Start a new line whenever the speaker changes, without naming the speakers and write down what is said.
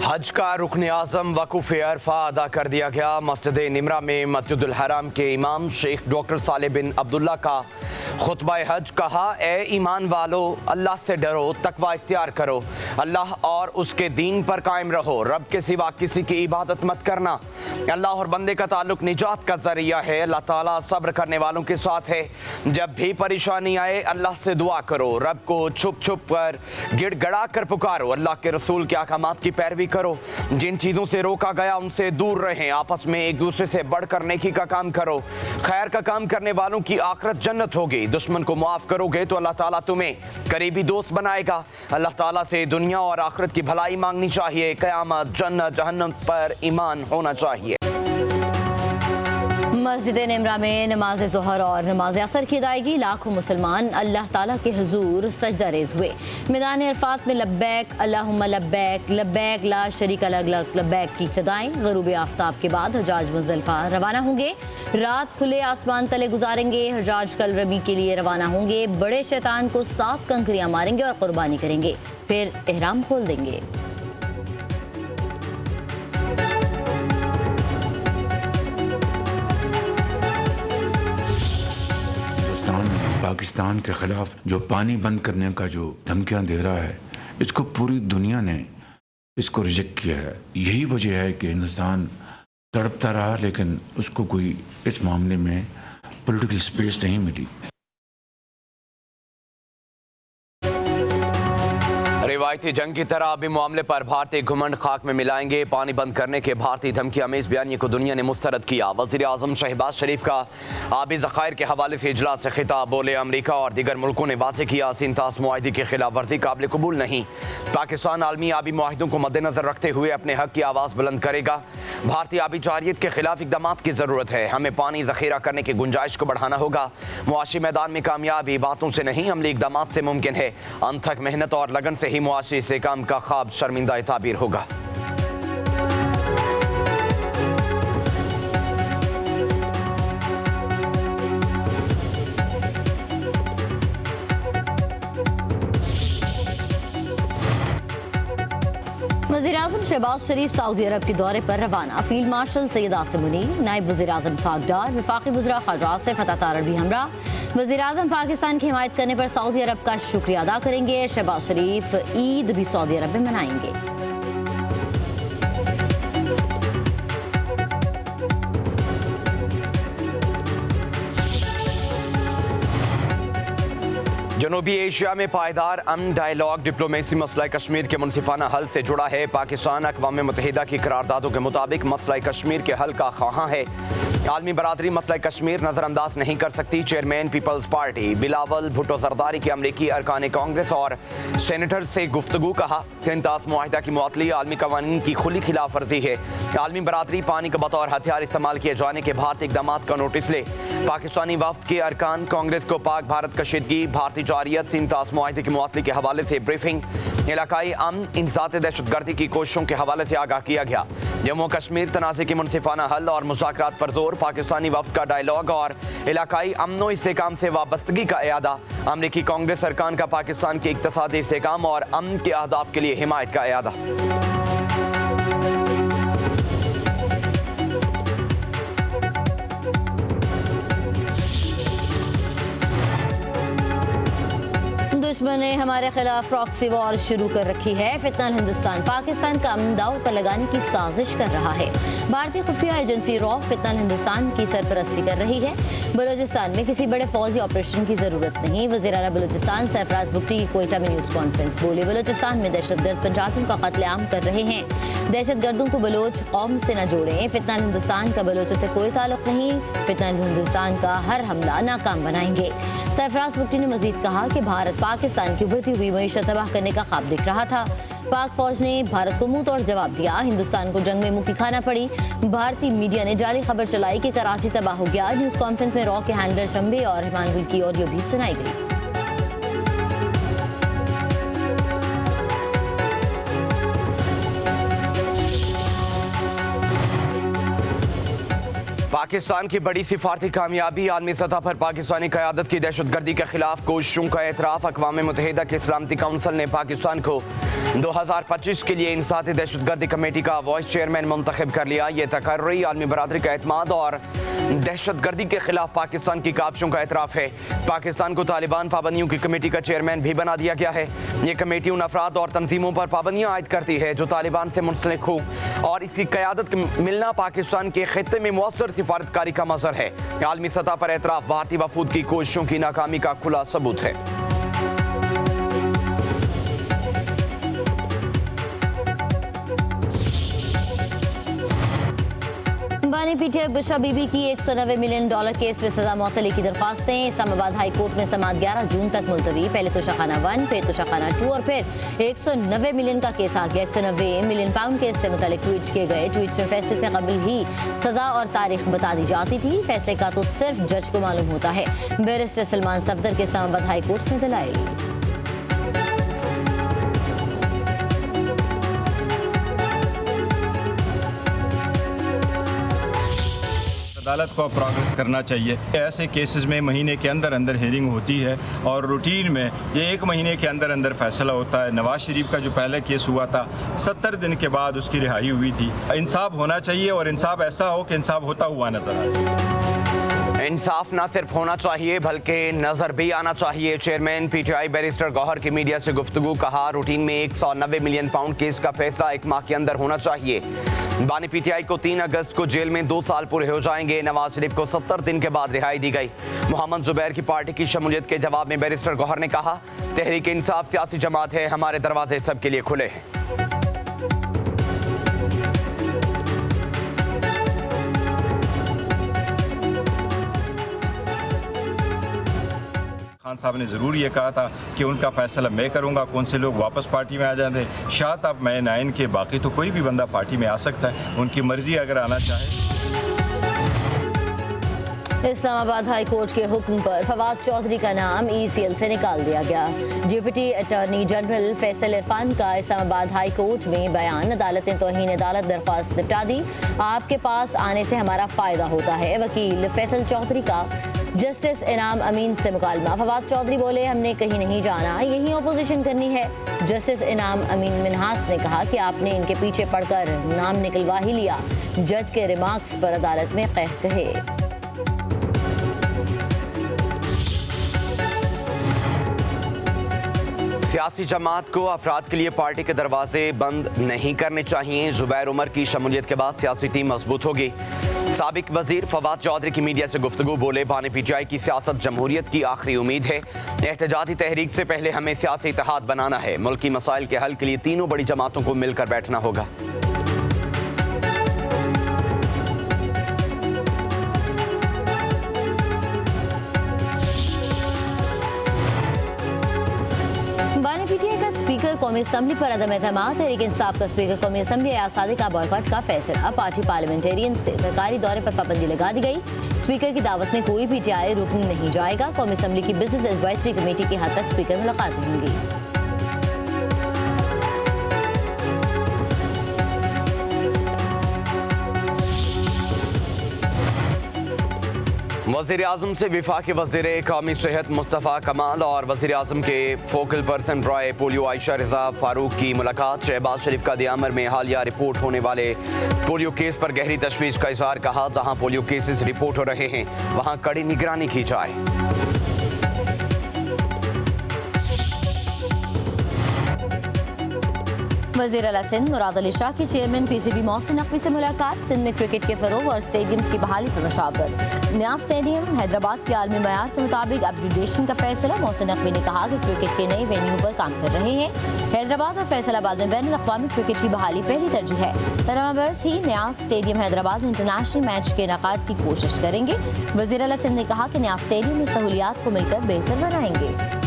हज का रुकन आज़म वक़ूफ़ अरफा अदा कर दिया गया। मस्जिद निमरा में मस्जिदुल हराम के इमाम शेख डॉक्टर साले बिन अब्दुल्ला का खुतबा हज कहा, ए ईमान वालो, अल्लाह से डरो, तकवा इख्तियार करो, अल्लाह और उसके दीन पर कायम रहो, रब के सिवा किसी की इबादत मत करना। अल्लाह और बंदे का ताल्लुक निजात का जरिया है। अल्लाह ताला सब्र करने वालों के साथ है। जब भी परेशानी आए अल्लाह से दुआ करो, रब को छुप छुप कर गिड़गड़ा कर पुकारो, अल्लाह के रसूल के अहकामात की पैरवी करो, जिन चीज़ों से रोका गया उनसे दूर रहें, आपस में एक दूसरे से बढ़कर नेकी का काम करो, खैर का काम करने वालों की आखिरत जन्नत होगी। दुश्मन को माफ़ करोगे तो अल्लाह ताला तुम्हें करीबी दोस्त बनाएगा। अल्लाह ताला से दुनिया और आखिरत की भलाई मांगनी चाहिए। क़यामत, जन्नत, जहन्नम पर ईमान होना चाहिए।
मस्जिद निमरा में नमाज ज़ोहर और नमाज असर की अदायगी, लाखों मुसलमान अल्लाह ताला के हुजूर सजदा रेज़ हुए। मैदान अरफात में लब्बैक अल्लाहुम्मा लब्बैक, लब्बैक ला शरीक लक लब्बैक की सदाएं। ग़ुरूब आफ्ताब के बाद हजाज मुज़दलिफ़ा रवाना होंगे। रात खुले आसमान तले गुजारेंगे। हजाज कल रमी के लिए रवाना होंगे। बड़े शैतान को 7 कंकरियाँ मारेंगे और कुर्बानी करेंगे, फिर एहराम खोल देंगे।
पाकिस्तान के खिलाफ जो पानी बंद करने का जो धमकियां दे रहा है, इसको पूरी दुनिया ने इसको रिजेक्ट किया है। यही वजह है कि हिंदुस्तान तड़पता रहा, लेकिन उसको कोई इस मामले में पॉलिटिकल स्पेस नहीं मिली।
रिवायती जंग की तरह अभी मामले पर भारतीय घुमंड खाक में मिलाएंगे। पानी बंद करने के भारतीय धमकी अमेज बयानी को दुनिया ने मुस्तरद किया। वज़ीर आज़म शहबाज शरीफ का आबी ज़खायर के हवाले से इजलास से खिताब, बोले अमरीका और दीगर मुल्कों ने वाज़ेह किया सिंतास मुआहदे की खिलाफ वर्जी काबिल कबूल नहीं। पाकिस्तान आलमी आबी मुआहदों को मद्देनजर रखते हुए अपने हक की आवाज़ बुलंद करेगा। भारतीय आबी जारियत के खिलाफ इकदाम की ज़रूरत है। हमें पानी ज़ख़ीरा करने की गुंजाइश को बढ़ाना होगा। मुआशी मैदान में कामयाबी बातों से नहीं, अमली इकदाम से मुमकिन है। अनथक मेहनत और लगन से ही मुआशी से काम का ख्वाब शर्मिंदा ताबीर होगा।
वज़ीर-ए-आज़म शहबाज शरीफ सऊदी अरब के दौरे पर रवाना। फील्ड मार्शल सैयद आसिम मुनीर, नायब वज़ीर-ए-आज़म साद डार, वफाकी वज़रा ख़ाजा आसिफ अता तारड़ भी हमरा। वज़ीर-ए-आज़म पाकिस्तान की हिमायत करने पर सऊदी अरब का शुक्रिया अदा करेंगे। शहबाज शरीफ ईद भी सऊदी अरब में मनाएंगे।
जनूबी एशिया में पायदार अमन डायलॉग डिप्लोमेसी मसला कश्मीर के मुनसिफाना हल से जुड़ा है। पाकिस्तान अक़वाम मुत्तहिदा की करारदादों के मुताबिक मसला कश्मीर के हल का ख्वाहां है। आलमी बरादरी मसला कश्मीर नज़रअंदाज नहीं कर सकती। चेयरमैन पीपल्स पार्टी बिलावल भुट्टो ज़रदारी के अमरीकी अरकान कांग्रेस और सेनेटर से गुफ्तगू कहा, सिंतास मुआहिदा की मुअत्तली आलमी कवानीन की खुली खिलाफ वर्जी है। आलमी बरादरी पानी का बतौर हथियार इस्तेमाल किए जाने के भारतीय इक़दाम का नोटिस ले। पाकिस्तानी वफ्द के अरकान कांग्रेस को पाक भारत कशीदगी, भारतीय जारियत, सिंतास मुआहिदे की मुअत्तली के हवाले से ब्रीफिंग, इलाकाई अमन, इंसात दहशतगर्दी की कोशिशों के हवाले से आगाह किया गया। जम्मू कश्मीर तनाज़े की मुनसिफाना हल और मुज़ाकरात पर जोर, पाकिस्तानी वफ्द का डायलॉग और इलाकाई अमनो इस्तेहकाम से वाबस्तगी का इयादा। अमरीकी कांग्रेस अरकान का पाकिस्तान के इक़्तिसादी इस्तेहकाम और अमन के अहदाफ के लिए हिमायत का इयादा।
दुश्मन ने हमारे खिलाफ प्रॉक्सी वॉर शुरू कर रखी है। फितनल हिंदुस्तान पाकिस्तान का अमन दाव पर लगाने की साजिश कर रहा है। भारतीय खुफिया एजेंसी रॉ फितनल हिंदुस्तान की सरपरस्ती कर रही है। बलूचिस्तान में किसी बड़े फौजी ऑपरेशन की जरूरत नहीं। वज़ीर आला बलूचिस्तान सरफराज बुगटी की कोयटा में न्यूज़ कॉन्फ्रेंस, बोले बलूचिस्तान में दहशतगर्द पंजाबियों का कत्लेआम कर रहे हैं। दहशतगर्दों को बलोच कौम से न जोड़ें। फितनल हिंदुस्तान का बलोचों से कोई ताल्लुक नहीं। फितनल हिंदुस्तान का हर हमला नाकाम बनाएंगे। सरफराज बुगटी ने मजीद कहा कि भारत पाकिस्तान की उभरती हुई मईशत तबाह करने का ख्वाब दिख रहा था। पाक फौज ने भारत को मुंह तोड़ जवाब दिया। हिंदुस्तान को जंग में मुंह खाना पड़ी। भारतीय मीडिया ने जाली खबर चलाई कि कराची तबाह हो गया। न्यूज़ कॉन्फ्रेंस में रॉ के हैंडलर शंबे और हिमान गुल की ऑडियो भी सुनाई गई।
पाकिस्तान की बड़ी सिफारती कामयाबी। आलमी सतह पर पाकिस्तानी क़यादत की दहशतगर्दी के खिलाफ कोशिशों का एतराफ़। अक़वाम मुत्तहिदा की सलामती काउंसिल ने पाकिस्तान को 2025 के लिए इंसाती दहशतगर्दी कमेटी का वाइस चेयरमैन मुंतखब कर लिया। ये तकर्री आलमी बरादरी का एतमाद और दहशतगर्दी के खिलाफ पाकिस्तान की काविशों का एतराफ़ है। पाकिस्तान को तालिबान पाबंदियों की कमेटी का चेयरमैन भी बना दिया गया है। ये कमेटी उन अफराद और तंजीमों पर पाबंदियाँ आयद करती है जो तालिबान से मुंसलिक हो, और इसकी क़यादत मिलना पाकिस्तान के खित्ते में मुअस्सर सिफारतकारी का मज़हर है। आलमी सतह पर एतराफ़ भारतीय वफूद की कोशिशों की नाकामी का खुला सबूत है।
बानी पीटीआई बुशरा बीबी की $190 मिलियन केस में सजा मुअत्तली की दरख्वास्तें। इस्लामाबाद हाई कोर्ट में समाअत 11 जून तक मुलतवी। पहले तोशाखाना 1, फिर तोशाखाना 2 और फिर 190 मिलियन का केस आ गया। 190 मिलियन पाउंड केस से मुतालिक ट्वीट्स किए गए। ट्वीट्स में फैसले से कबल ही सजा और तारीख बता दी जाती थी। फैसले का तो सिर्फ जज को मालूम होता है। बैरिस्टर सलमान सफदर के इस्लामाबाद हाई कोर्ट में दलाइल।
अदालत को प्रोग्रेस करना चाहिए। ऐसे केसेस में महीने के अंदर अंदर हियरिंग होती है और रूटीन में ये 1 महीने के अंदर अंदर फैसला होता है। नवाज शरीफ का जो पहले केस हुआ था 70 दिन के बाद उसकी रिहाई हुई थी। इंसाफ होना चाहिए और इंसाफ ऐसा हो कि इंसाफ होता हुआ नजर आए।
इंसाफ न सिर्फ होना चाहिए बल्कि नजर भी आना चाहिए। चेयरमैन पीटीआई बैरिस्टर गौहर की मीडिया से गुफ्तगू। कहा, रूटीन में 190 मिलियन पाउंड केस का फैसला 1 माह के अंदर होना चाहिए। बानी पीटीआई को 3 अगस्त को जेल में 2 साल पूरे हो जाएंगे। नवाज शरीफ को 70 दिन के बाद रिहाई दी गई। मोहम्मद जुबैर की पार्टी की शमूलियत के जवाब में बैरिस्टर गौहर ने कहा, तहरीक इंसाफ सियासी जमात है, हमारे दरवाजे सबके लिए खुले हैं।
खान साहब ने ज़रूर ये कहा था कि उनका फैसला मैं करूंगा, कौन से लोग वापस पार्टी में आ जाते। शायद अब मैं नाइन के बाकी तो कोई भी बंदा पार्टी में आ सकता है, उनकी मर्जी अगर आना चाहे।
इस्लामाबाद हाई कोर्ट के हुक्म पर फवाद चौधरी का नाम ECL से निकाल दिया गया। Deputy attorney general Faisal Irfan का इस्लामाबाद हाई कोर्ट में बयान। अदालत ने तौहीन अदालत दरख्वास्त निपटा दी। आपके पास आने से हमारा फ़ायदा होता है। वकील फैसल चौधरी का जस्टिस इनाम अमीन से मुकालमा। फवाद चौधरी बोले, हमने कहीं नहीं जाना, यही अपोजिशन करनी है। जस्टिस इनाम अमीन मिनहास ने कहा कि आपने इनके पीछे पड़कर नाम निकलवा ही लिया। जज के रिमार्क्स पर अदालत में कह कहे।
सियासी जमात को अफराद के लिए पार्टी के दरवाजे बंद नहीं करने चाहिए। जुबैर उमर की शमूलियत के बाद सियासी टीम मजबूत होगी। साबिक वजीर फवाद चौधरी की मीडिया से गुफ्तगू। बोले, बानी पीटीआई की सियासत जमहूरियत की आखिरी उम्मीद है। एहतजाजी तहरीक से पहले हमें सियासी इत्तेहाद बनाना है। मुल्की मसाइल के हल के लिए तीनों बड़ी जमातों को मिलकर बैठना होगा।
बानी पीटीआई का स्पीकर कौमी असम्बली पर अदम एतमाद। तहरीक इंसाफ का स्पीकर कौमी असम्बली आसादी का बॉयकॉट का फैसला। पार्टी पार्लियामेंटेरियन से सरकारी दौरे पर पाबंदी लगा दी गई। स्पीकर की दावत में कोई पीटीआई रुकन नहीं जाएगा। कौमी असम्बली की बिजनेस एडवाइजरी कमेटी की हद तक स्पीकर मुलाकात होंगी।
वज़ीर आज़म से वफाकी वज़ीर कौमी सेहत मुस्तफ़ा कमाल और वज़ीर आज़म के फोकल पर्सन राय पोलियो आयशा रज़ा फ़ारूक की मुलाकात। शहबाज शरीफ का दियामर में हालिया रिपोर्ट होने वाले पोलियो केस पर गहरी तशवीश का इज़हार। कहा, जहां पोलियो केसेस रिपोर्ट हो रहे हैं वहां कड़ी निगरानी की जाए।
वज़ीर आला सिंध मुराद अली शाह की चेयरमैन PCB मोहसिन नकवी से मुलाकात। सिंध में क्रिकेट के फरोग और स्टेडियम्स की बहाली पर मशावरत। नया स्टेडियम हैदराबाद के आलमी मयार के मुताबिक अपग्रेडेशन का फैसला। मोहसिन नकवी ने कहा कि क्रिकेट के नए वेन्यू पर काम कर रहे हैं। हैदराबाद और फैसलाबाद में बैनुल अक़वामी क्रिकेट की बहाली पहली तरजीह है। तरह बरस ही नया स्टेडियम हैदराबाद में इंटरनेशनल मैच के इनेकाद की कोशिश करेंगे। वज़ीर आला सिंध ने कहा कि नया स्टेडियम में सहूलियात को मिलकर बेहतर बनाएंगे।